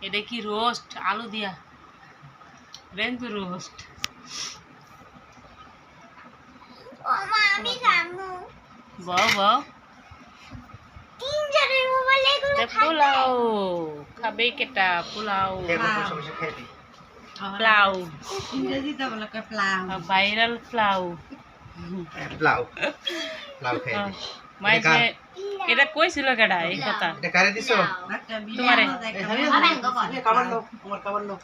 এটা কি রোস্ট আলু দিয়া রেন্দু রোস্ট বাও বাও পোলাও খাবে কেটা পোলাও প্লাউ ইংরেজিতে বলে plough viral plough plough plough খাই মাইছে এটা কইছিল কেডা এই কথা এটা কারে দিছো তোমারে খাবার লো আমার খাবার লো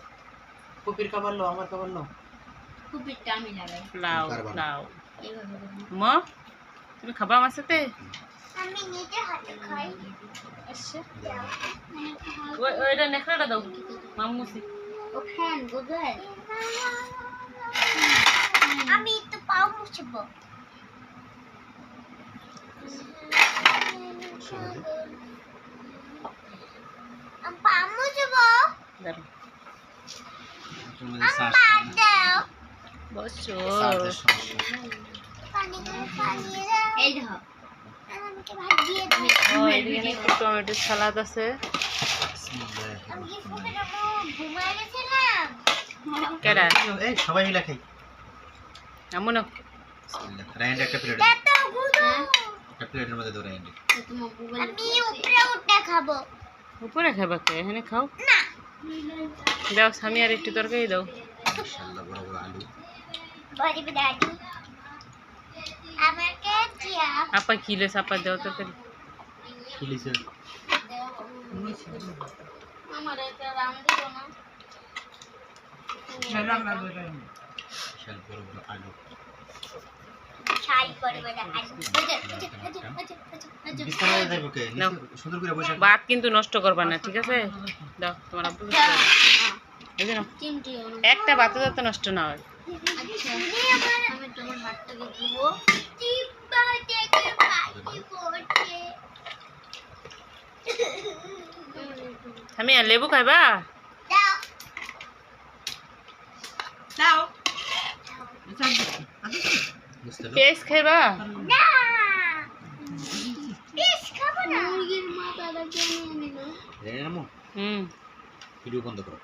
কুপির খাবার লো আমার খাবার লো কুপিটা আমি লাগাই প্লাউ প্লাউ এইভাবে মা তুমি খাবা আমার সাথে আমি নিজে হাতে খাই আচ্ছা ওইটা নেখড়াটা দাও মামুসি ও ফ্যান গুগল আমি তো পাও মুছবো আমি পাও মুছবো দাঁড়াও তোমাদের শ্বাস বসো পানি দাও এই দেখো আমাকে ভাত দিয়ে দাও ও এদিকে একটু টমেটো সালাদ আছে আমি কি ফুকে দেবো ঘুমায় গেছিলাম কেডা এই সবাই মিলে খাই এমন রাইন্ড একটা প্লেট এত গুলো একটা প্লেটের মধ্যে দাও রাইন্ড আমি উপরে উঠে খাবো উপরে খাবা কে এখানে খাও না দাও স্বামী আর একটু তরকারি দাও মাশাআল্লাহ বড় বড় আলু বড়ি দাদু আমাকে দিয়া আপা কিলো চাপা দাও তরকারি কি লিছে আমার এটা রাম দিও না শাল বড় বড় আলু ছাই করে বড় বিছানায় যাইব কে নাও। সুন্দর করে বসে ভাত কিন্তু নষ্ট করবা না ঠিক আছে দাও তোমার আব্বু এই যে নাও। চিমটি একটা ভাতও যাতে নষ্ট না হয় আচ্ছা আমি তোমার ভাতটাকে ধুবো টিপা থেকে পানি পড়ছে আমি আর লেবু খাইবা দাও বুঝতে না পেঁয়াজ খাইবা না বেশ খাবো না মুরগির মাথাটা কেন নিল রে নামো হুম ভিডিও বন্ধ করো